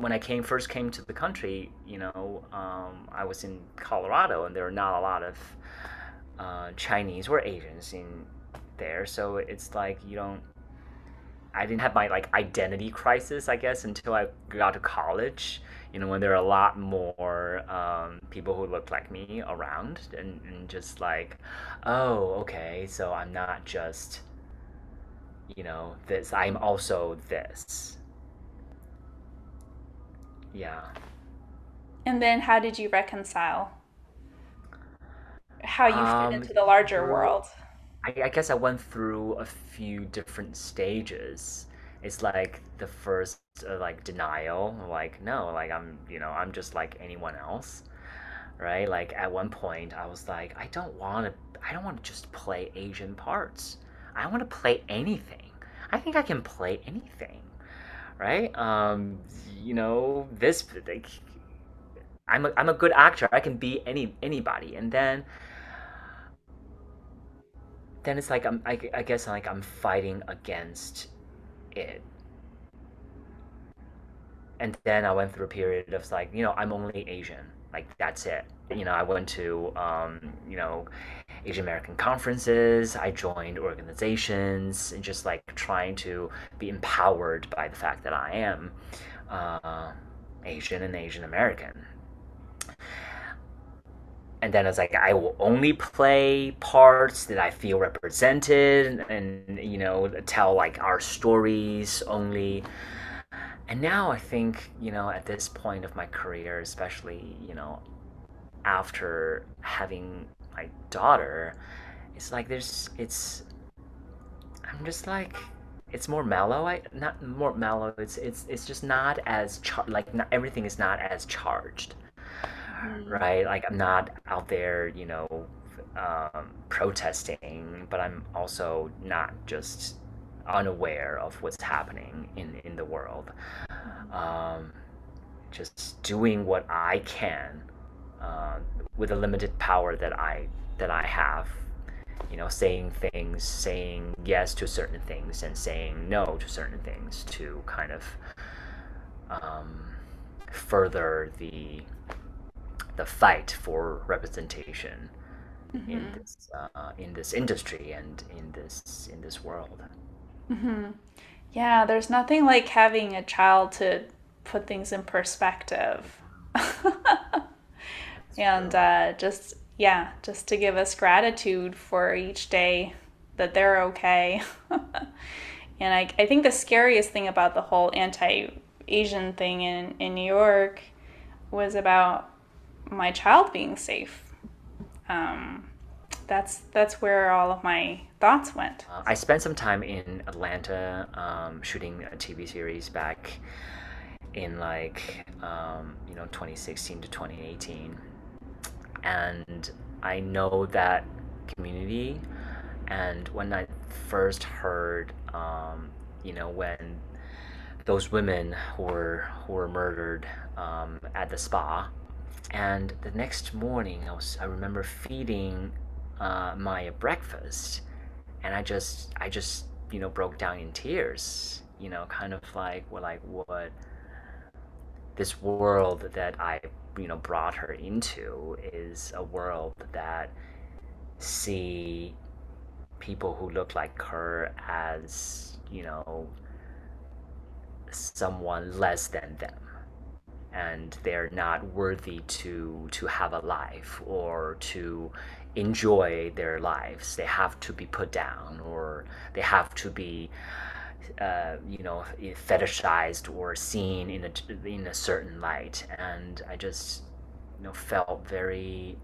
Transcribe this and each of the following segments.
when I first came to the country, I was in Colorado, and there are not a lot of Chinese or Asians in there, so it's like you don't. I didn't have my like identity crisis, I guess, until I got to college. When there are a lot more people who look like me around, and just like, oh, okay, so I'm not just this. I'm also this. Yeah. And then how did you reconcile how you fit Um, into the larger through world? I guess I went through a few different stages. It's like the first like denial, like no, like I'm just like anyone else, right? Like at one point I was like, I don't want to just play Asian parts. I want to play anything. I think I can play anything, right? This like, I'm a good actor. I can be anybody. And then it's like I guess like I'm fighting against it. And then I went through a period of like, I'm only Asian. Like that's it. I went to Asian American conferences. I joined organizations and just like trying to be empowered by the fact that I am uh, Asian and Asian American. And then it's like I will only play parts that I feel represented, and tell like our stories only. And now I think, at this point of my career, especially, after having my daughter, it's like I'm just like, it's more mellow. Not more mellow. It's just not as like not everything is not as charged, Mhm. right? Like I'm not out there, protesting, but I'm also not just unaware of what's happening in the world. Um, just doing what I can uh, with the limited power that I have. Saying things, saying yes to certain things, and saying no to certain things to kind of um, further the fight for representation Mhm. in this industry and in this world. Mhm. Yeah, there's nothing like having a child to put things in perspective. That's And true. just, yeah, just to give us gratitude for each day that they're okay. And I think the scariest thing about the whole anti Asian thing in New York was about my child being safe. Um, that's where all of my thoughts went. I spent some time in Atlanta shooting a TV series back in like 2016 to 2018, and I know that community. And when I first heard, when those women who were murdered at the spa, and the next morning I remember feeding Maya breakfast, and I just broke down in tears. Kind of like what this world that I brought her into is a world that see people who look like her as someone less than them, and they're not worthy to have a life or to enjoy their lives. They have to be put down, or they have to be fetishized or seen in a certain light. And I just felt very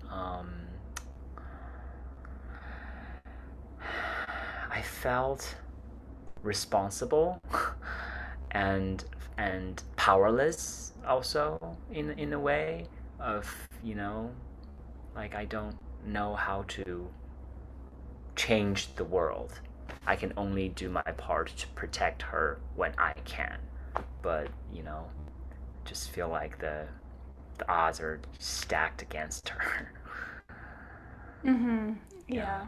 I felt responsible and powerless also in a way of like I don't know how to change the world. I can only do my part to protect her when I can, but just feel like the odds are stacked against her. Mm-hmm. Yeah. Yeah.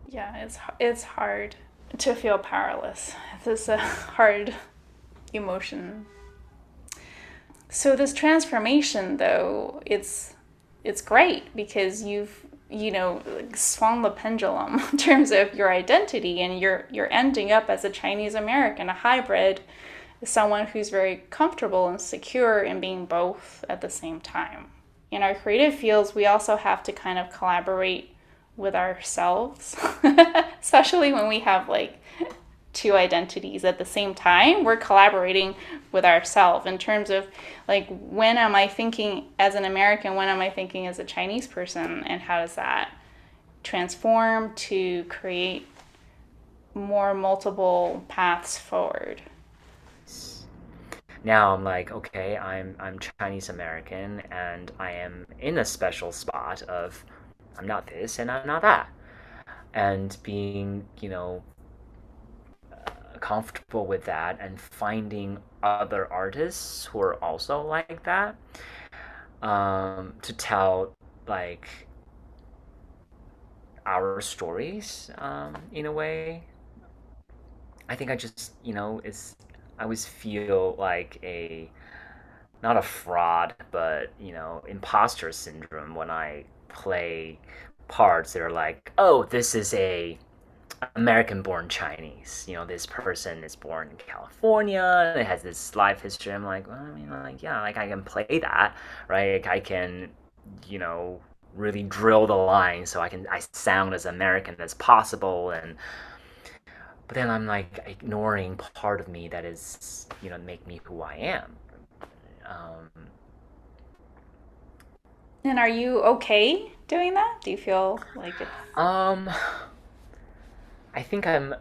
Yeah, it's hard to feel powerless. It's a hard emotion. So this transformation, though, it's great because you've like, swung the pendulum in terms of your identity, and you're ending up as a Chinese American, a hybrid, someone who's very comfortable and secure in being both at the same time. In our creative fields, we also have to kind of collaborate with ourselves, especially when we have like two identities at the same time. We're collaborating with ourselves in terms of like, when am I thinking as an American, when am I thinking as a Chinese person, and how does that transform to create more multiple paths forward. Now I'm like, okay, I'm Chinese American and I am in a special spot of I'm not this and I'm not that. And being, comfortable with that and finding other artists who are also like that, to tell like our stories, in a way. I think I just, I always feel like a not a fraud, but imposter syndrome when I play parts that are like, oh, this is a American-born Chinese. This person is born in California. It has this life history. I'm like, well, I mean, like, yeah, like I can play that, right? Like, I can, you know, really drill the line so I sound as American as possible. And but then I'm like ignoring part of me that is, make me who I am. Um, And are you okay doing that? Do you feel like it's um, I think I'm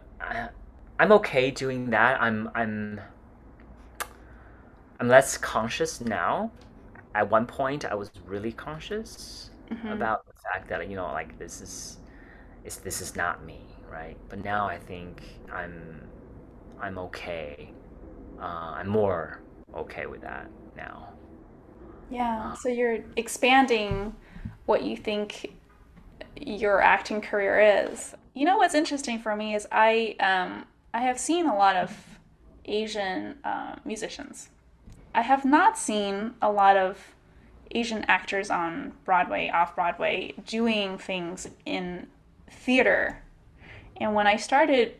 okay doing that. I'm less conscious now. At one point, I was really conscious mm-hmm. about the fact that like this is not me, right? But now I think I'm okay. I'm more okay with that now. Yeah, Uh, so you're expanding what you think your acting career is. You know what's interesting for me is I have seen a lot of Asian musicians. I have not seen a lot of Asian actors on Broadway, off Broadway, doing things in theater. And when I started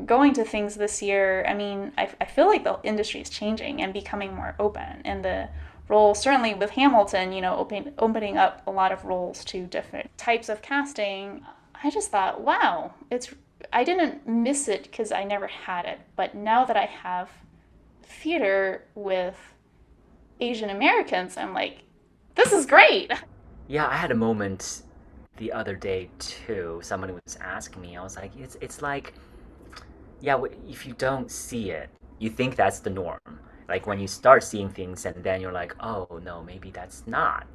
going to things this year, I mean, I feel like the industry is changing and becoming more open. And the role, certainly with Hamilton, opening up a lot of roles to different types of casting. I just thought, wow, I didn't miss it because I never had it. But now that I have theater with Asian Americans, I'm like, this is great. yeah, I had a moment the other day too. Somebody was asking me. I was like, it's like, yeah, if you don't see it, you think that's the norm. Like when you start seeing things and then you're like, oh no, maybe that's not.